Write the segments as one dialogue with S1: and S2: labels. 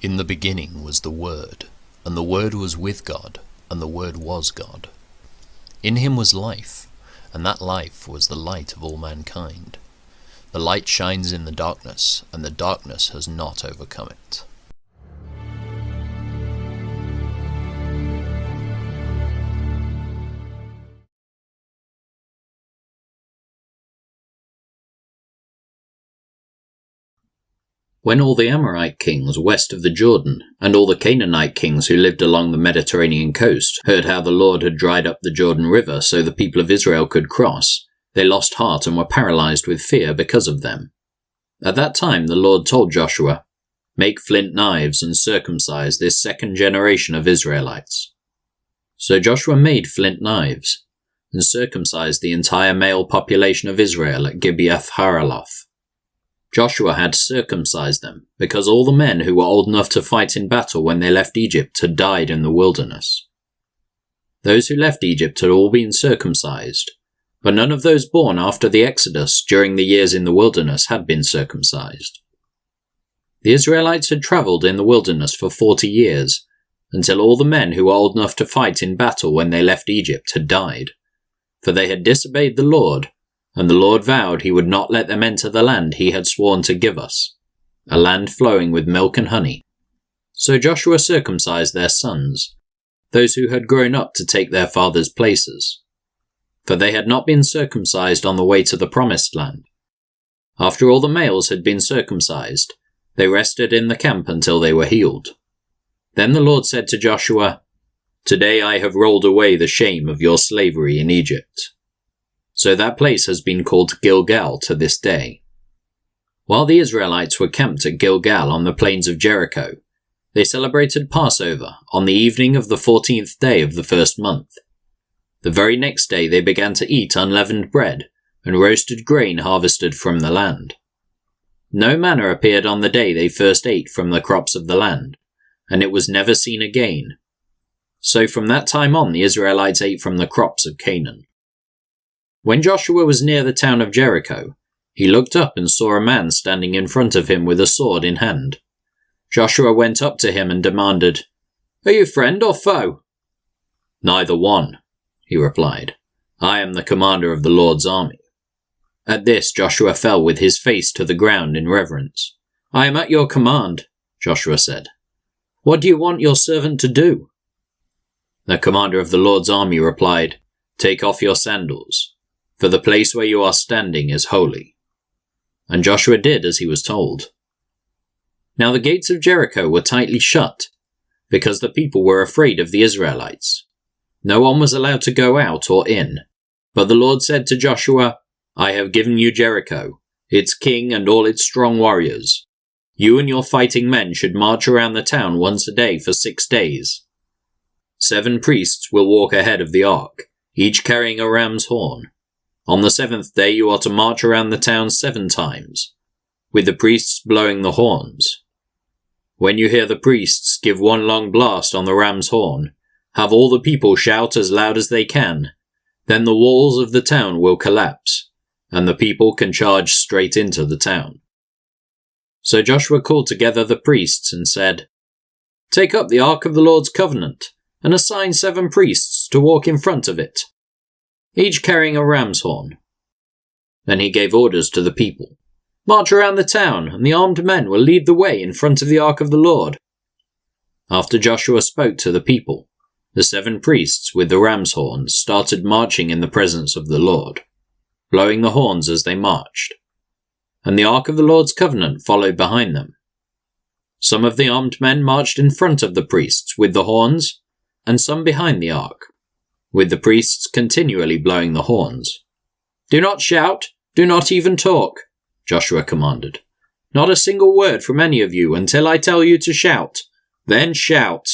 S1: In the beginning was the Word, and the Word was with God, and the Word was God. In him was life, and that life was the light of all mankind. The light shines in the darkness, and the darkness has not overcome it.
S2: When all the Amorite kings west of the Jordan, and all the Canaanite kings who lived along the Mediterranean coast, heard how the Lord had dried up the Jordan River so the people of Israel could cross, they lost heart and were paralyzed with fear because of them. At that time the Lord told Joshua, "Make flint knives and circumcise this second generation of Israelites." So Joshua made flint knives, and circumcised the entire male population of Israel at Gibeath-Haraloth. Joshua had circumcised them, because all the men who were old enough to fight in battle when they left Egypt had died in the wilderness. Those who left Egypt had all been circumcised, but none of those born after the Exodus during the years in the wilderness had been circumcised. The Israelites had travelled in the wilderness for 40 years, until all the men who were old enough to fight in battle when they left Egypt had died, for they had disobeyed the Lord, and the Lord vowed he would not let them enter the land he had sworn to give us, a land flowing with milk and honey. So Joshua circumcised their sons, those who had grown up to take their fathers' places, for they had not been circumcised on the way to the promised land. After all the males had been circumcised, they rested in the camp until they were healed. Then the Lord said to Joshua, "Today I have rolled away the shame of your slavery in Egypt." So that place has been called Gilgal to this day. While the Israelites were camped at Gilgal on the plains of Jericho, they celebrated Passover on the evening of the 14th day of the first month. The very next day they began to eat unleavened bread and roasted grain harvested from the land. No manna appeared on the day they first ate from the crops of the land, and it was never seen again. So from that time on the Israelites ate from the crops of Canaan. When Joshua was near the town of Jericho, he looked up and saw a man standing in front of him with a sword in hand. Joshua went up to him and demanded, "Are you friend or foe?" "Neither one," he replied. "I am the commander of the Lord's army." At this Joshua fell with his face to the ground in reverence. "I am at your command," Joshua said. "What do you want your servant to do?" The commander of the Lord's army replied, "Take off your sandals, for the place where you are standing is holy." And Joshua did as he was told. Now the gates of Jericho were tightly shut, because the people were afraid of the Israelites. No one was allowed to go out or in. But the Lord said to Joshua, "I have given you Jericho, its king and all its strong warriors. You and your fighting men should march around the town once a day for 6 days. 7 priests will walk ahead of the ark, each carrying a ram's horn. On the 7th day you are to march around the town 7 times, with the priests blowing the horns. When you hear the priests give one long blast on the ram's horn, have all the people shout as loud as they can. Then the walls of the town will collapse, and the people can charge straight into the town." So Joshua called together the priests and said, "Take up the ark of the Lord's covenant, and assign 7 priests to walk in front of it, each carrying a ram's horn." Then he gave orders to the people, "March around the town, and the armed men will lead the way in front of the ark of the Lord." After Joshua spoke to the people, the 7 priests with the ram's horns started marching in the presence of the Lord, blowing the horns as they marched, and the ark of the Lord's covenant followed behind them. Some of the armed men marched in front of the priests with the horns, and some behind the ark, with the priests continually blowing the horns. "Do not shout, do not even talk," Joshua commanded. "Not a single word from any of you until I tell you to shout. Then shout."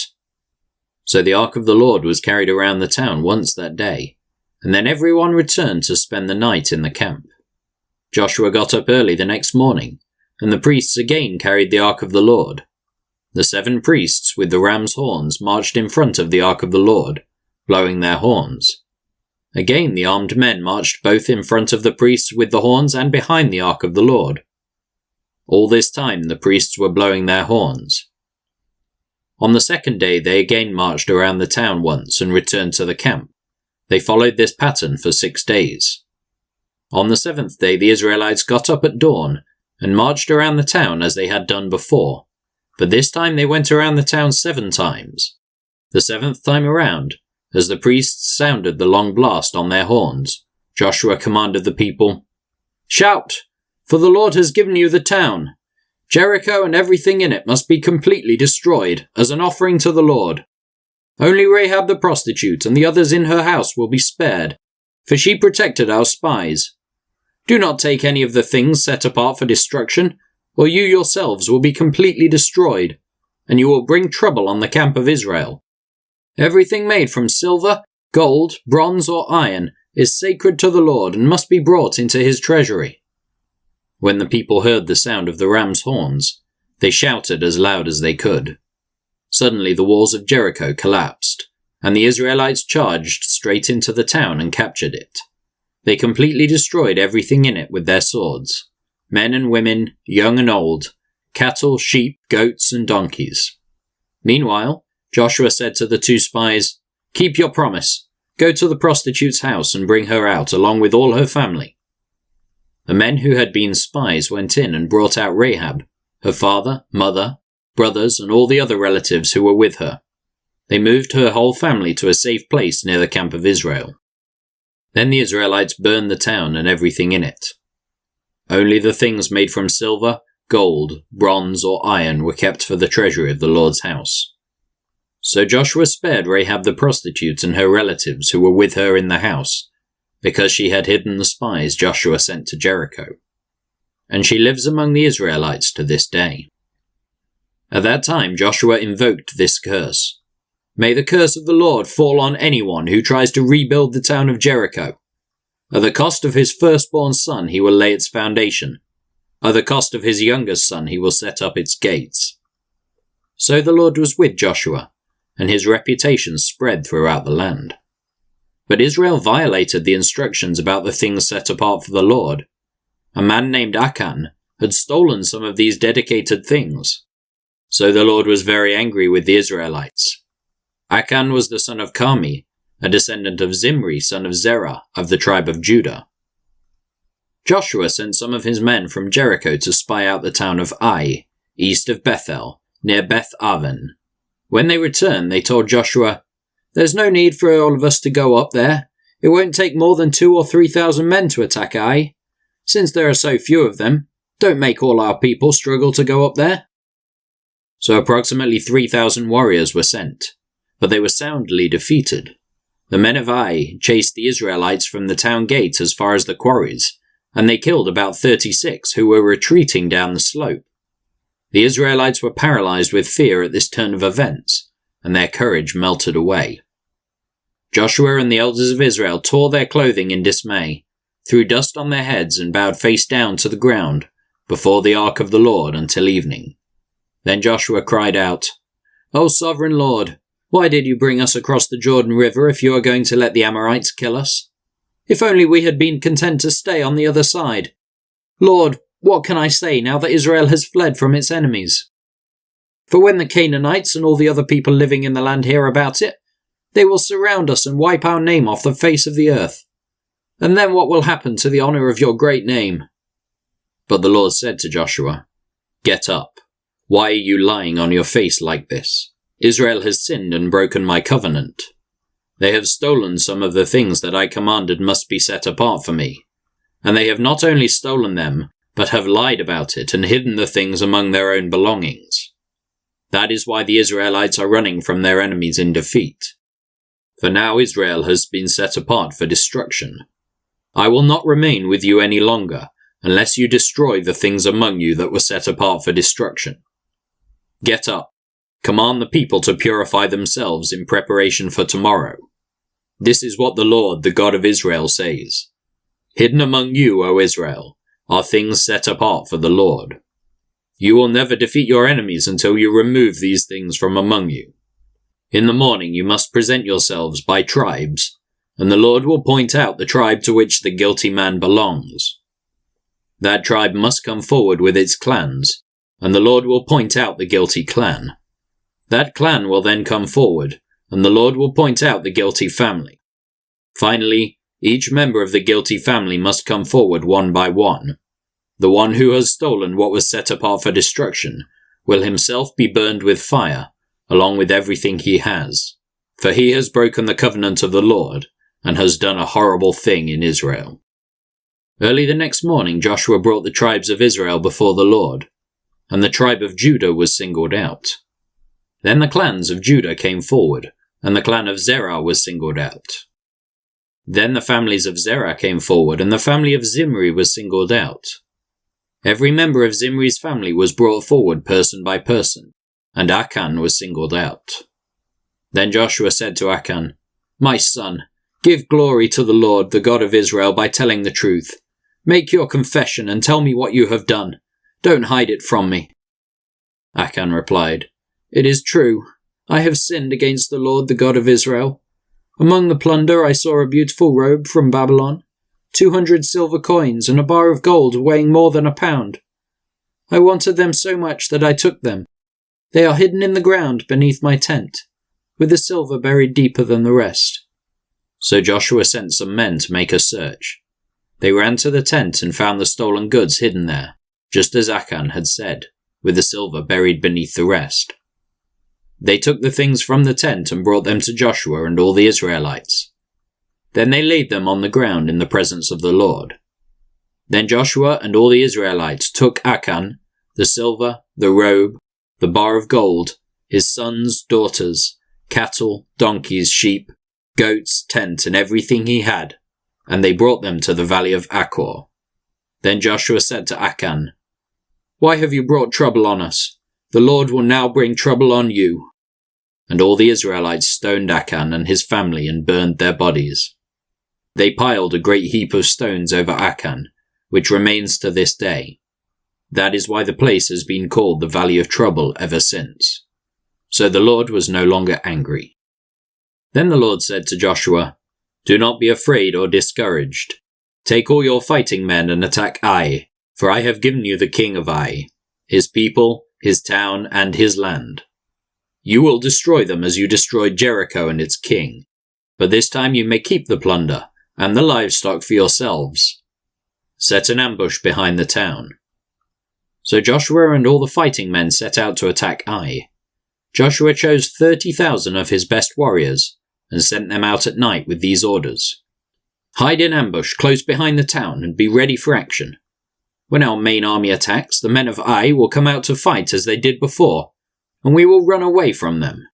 S2: So the ark of the Lord was carried around the town once that day, and then everyone returned to spend the night in the camp. Joshua got up early the next morning, and the priests again carried the ark of the Lord. The 7 priests with the ram's horns marched in front of the ark of the Lord, blowing their horns. Again the armed men marched both in front of the priests with the horns and behind the ark of the Lord. All this time the priests were blowing their horns. On the second day they again marched around the town once and returned to the camp. They followed this pattern for 6 days. On the 7th day the Israelites got up at dawn and marched around the town as they had done before, but this time they went around the town 7 times. The 7th time around, as the priests sounded the long blast on their horns, Joshua commanded the people, "Shout, for the Lord has given you the town. Jericho and everything in it must be completely destroyed as an offering to the Lord. Only Rahab the prostitute and the others in her house will be spared, for she protected our spies. Do not take any of the things set apart for destruction, or you yourselves will be completely destroyed, and you will bring trouble on the camp of Israel. Everything made from silver, gold, bronze, or iron is sacred to the Lord and must be brought into his treasury." When the people heard the sound of the ram's horns, they shouted as loud as they could. Suddenly the walls of Jericho collapsed, and the Israelites charged straight into the town and captured it. They completely destroyed everything in it with their swords, men and women, young and old, cattle, sheep, goats, and donkeys. Meanwhile, Joshua said to the 2 spies, "Keep your promise. Go to the prostitute's house and bring her out along with all her family." The men who had been spies went in and brought out Rahab, her father, mother, brothers, and all the other relatives who were with her. They moved her whole family to a safe place near the camp of Israel. Then the Israelites burned the town and everything in it. Only the things made from silver, gold, bronze, or iron were kept for the treasury of the Lord's house. So Joshua spared Rahab the prostitute and her relatives who were with her in the house, because she had hidden the spies Joshua sent to Jericho. And she lives among the Israelites to this day. At that time Joshua invoked this curse. "May the curse of the Lord fall on anyone who tries to rebuild the town of Jericho. At the cost of his firstborn son he will lay its foundation. At the cost of his youngest son he will set up its gates." So the Lord was with Joshua, and his reputation spread throughout the land. But Israel violated the instructions about the things set apart for the Lord. A man named Achan had stolen some of these dedicated things. So the Lord was very angry with the Israelites. Achan was the son of Carmi, a descendant of Zimri, son of Zerah, of the tribe of Judah. Joshua sent some of his men from Jericho to spy out the town of Ai, east of Bethel, near Beth-aven. When they returned, they told Joshua, "There's no need for all of us to go up there. It won't take more than 2,000 or 3,000 men to attack Ai. Since there are so few of them, don't make all our people struggle to go up there." So approximately 3,000 warriors were sent, but they were soundly defeated. The men of Ai chased the Israelites from the town gate as far as the quarries, and they killed about 36 who were retreating down the slope. The Israelites were paralyzed with fear at this turn of events, and their courage melted away. Joshua and the elders of Israel tore their clothing in dismay, threw dust on their heads, and bowed face down to the ground before the ark of the Lord until evening. Then Joshua cried out, "O sovereign Lord, why did you bring us across the Jordan River if you are going to let the Amorites kill us? If only we had been content to stay on the other side. Lord, what can I say now that Israel has fled from its enemies? For when the Canaanites and all the other people living in the land hear about it, they will surround us and wipe our name off the face of the earth. And then what will happen to the honor of your great name?" But the Lord said to Joshua, "Get up. Why are you lying on your face like this? Israel has sinned and broken my covenant. They have stolen some of the things that I commanded must be set apart for me. And they have not only stolen them, but have lied about it and hidden the things among their own belongings. That is why the Israelites are running from their enemies in defeat. For now Israel has been set apart for destruction. I will not remain with you any longer, unless you destroy the things among you that were set apart for destruction. Get up, command the people to purify themselves in preparation for tomorrow. This is what the Lord, the God of Israel, says. Hidden among you, O Israel, are things set apart for the Lord. You will never defeat your enemies until you remove these things from among you. In the morning you must present yourselves by tribes, and the Lord will point out the tribe to which the guilty man belongs. That tribe must come forward with its clans, and the Lord will point out the guilty clan. That clan will then come forward, and the Lord will point out the guilty family. Finally, each member of the guilty family must come forward one by one. The one who has stolen what was set apart for destruction will himself be burned with fire, along with everything he has, for he has broken the covenant of the Lord and has done a horrible thing in Israel. Early the next morning Joshua brought the tribes of Israel before the Lord, and the tribe of Judah was singled out. Then the clans of Judah came forward, and the clan of Zerah was singled out. Then the families of Zerah came forward, and the family of Zimri was singled out. Every member of Zimri's family was brought forward person by person, and Achan was singled out. Then Joshua said to Achan, "My son, give glory to the Lord, the God of Israel, by telling the truth. Make your confession and tell me what you have done. Don't hide it from me." Achan replied, "It is true. I have sinned against the Lord, the God of Israel. Among the plunder I saw a beautiful robe from Babylon, 200 silver coins, and a bar of gold weighing more than a pound. I wanted them so much that I took them. They are hidden in the ground beneath my tent, with the silver buried deeper than the rest." So Joshua sent some men to make a search. They ran to the tent and found the stolen goods hidden there, just as Achan had said, with the silver buried beneath the rest. They took the things from the tent and brought them to Joshua and all the Israelites. Then they laid them on the ground in the presence of the Lord. Then Joshua and all the Israelites took Achan, the silver, the robe, the bar of gold, his sons, daughters, cattle, donkeys, sheep, goats, tent, and everything he had, and they brought them to the valley of Achor. Then Joshua said to Achan, "Why have you brought trouble on us? The Lord will now bring trouble on you." And all the Israelites stoned Achan and his family and burned their bodies. They piled a great heap of stones over Achan, which remains to this day. That is why the place has been called the Valley of Trouble ever since. So the Lord was no longer angry. Then the Lord said to Joshua, "Do not be afraid or discouraged. Take all your fighting men and attack Ai, for I have given you the king of Ai, his people, his town, and his land. You will destroy them as you destroyed Jericho and its king, but this time you may keep the plunder and the livestock for yourselves. Set an ambush behind the town." So Joshua and all the fighting men set out to attack Ai. Joshua chose 30,000 of his best warriors and sent them out at night with these orders: "Hide in ambush close behind the town and be ready for action. When our main army attacks, the men of Ai will come out to fight as they did before, and we will run away from them.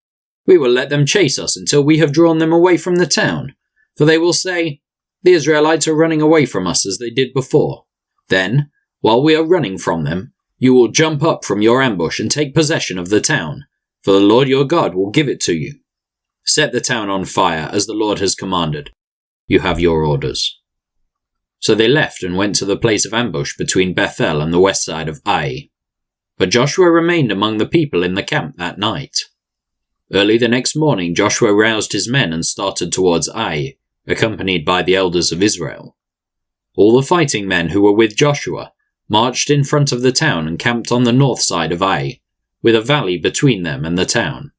S2: We will let them chase us until we have drawn them away from the town, for they will say, 'The Israelites are running away from us as they did before.' Then, while we are running from them, you will jump up from your ambush and take possession of the town, for the Lord your God will give it to you. Set the town on fire as the Lord has commanded. You have your orders." So they left and went to the place of ambush between Bethel and the west side of Ai. But Joshua remained among the people in the camp that night. Early the next morning Joshua roused his men and started towards Ai, accompanied by the elders of Israel. All the fighting men who were with Joshua marched in front of the town and camped on the north side of Ai, with a valley between them and the town.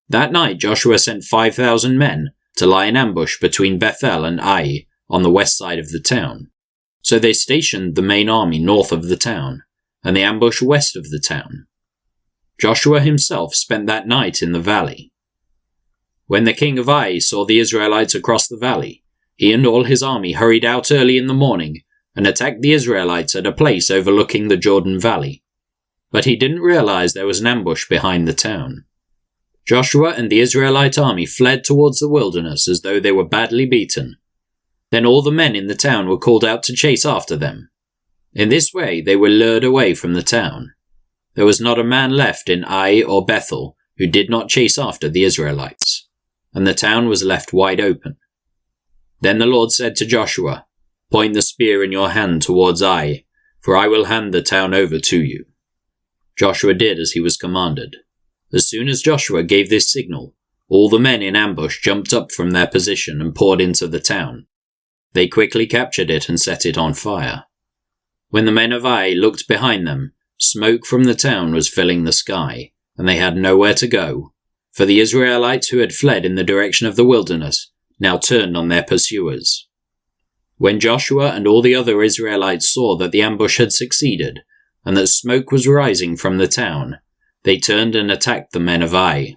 S2: That night Joshua sent 5,000 men to lie in ambush between Bethel and Ai on the west side of the town. So they stationed the main army north of the town, and the ambush west of the town. Joshua himself spent that night in the valley. When the king of Ai saw the Israelites across the valley, he and all his army hurried out early in the morning and attacked the Israelites at a place overlooking the Jordan Valley. But he didn't realize there was an ambush behind the town. Joshua and the Israelite army fled towards the wilderness as though they were badly beaten. Then all the men in the town were called out to chase after them. In this way they were lured away from the town. There was not a man left in Ai or Bethel who did not chase after the Israelites, and the town was left wide open. Then the Lord said to Joshua, "Point the spear in your hand towards Ai, for I will hand the town over to you." Joshua did as he was commanded. As soon as Joshua gave this signal, all the men in ambush jumped up from their position and poured into the town. They quickly captured it and set it on fire. When the men of Ai looked behind them, smoke from the town was filling the sky, and they had nowhere to go, for the Israelites who had fled in the direction of the wilderness now turned on their pursuers. When Joshua and all the other Israelites saw that the ambush had succeeded, and that smoke was rising from the town, they turned and attacked the men of Ai.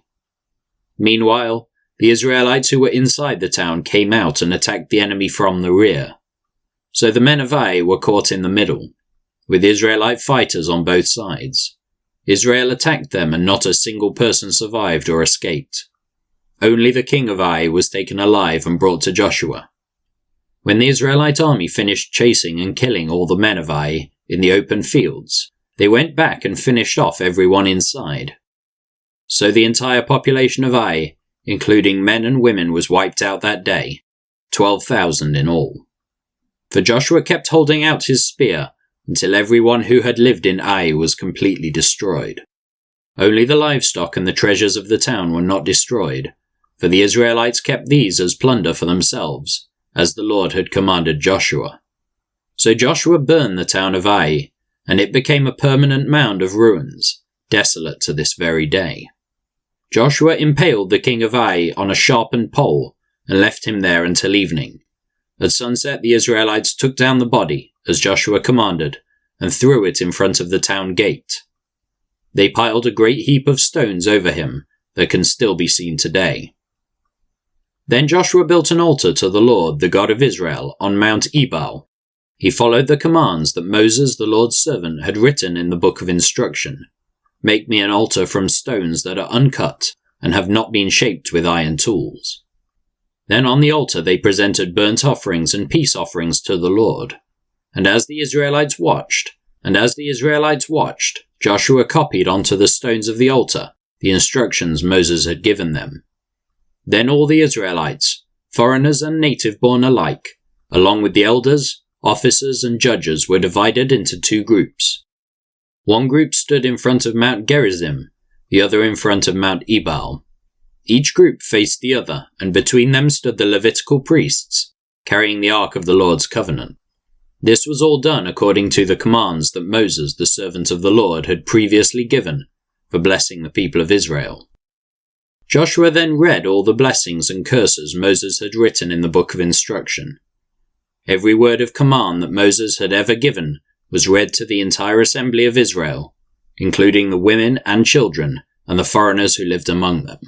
S2: Meanwhile, the Israelites who were inside the town came out and attacked the enemy from the rear. So the men of Ai were caught in the middle, with Israelite fighters on both sides. Israel attacked them, and not a single person survived or escaped. Only the king of Ai was taken alive and brought to Joshua. When the Israelite army finished chasing and killing all the men of Ai in the open fields, they went back and finished off everyone inside. So the entire population of Ai, including men and women, was wiped out that day, 12,000 in all. For Joshua kept holding out his spear until everyone who had lived in Ai was completely destroyed. Only the livestock and the treasures of the town were not destroyed, for the Israelites kept these as plunder for themselves, as the Lord had commanded Joshua. So Joshua burned the town of Ai, and it became a permanent mound of ruins, desolate to this very day. Joshua impaled the king of Ai on a sharpened pole and left him there until evening. At sunset the Israelites took down the body, as Joshua commanded, and threw it in front of the town gate. They piled a great heap of stones over him that can still be seen today. Then Joshua built an altar to the Lord, the God of Israel, on Mount Ebal. He followed the commands that Moses, the Lord's servant, had written in the book of instruction. Make me an altar from stones that are uncut and have not been shaped with iron tools. Then on the altar they presented burnt offerings and peace offerings to the Lord. And as the Israelites watched, Joshua copied onto the stones of the altar the instructions Moses had given them. Then all the Israelites, foreigners and native-born alike, along with the elders, officers and judges, were divided into two groups. One group stood in front of Mount Gerizim, the other in front of Mount Ebal. Each group faced the other, and between them stood the Levitical priests, carrying the Ark of the Lord's covenant. This was all done according to the commands that Moses, the servant of the Lord, had previously given for blessing the people of Israel. Joshua then read all the blessings and curses Moses had written in the book of instruction. Every word of command that Moses had ever given was read to the entire assembly of Israel, including the women and children and the foreigners who lived among them.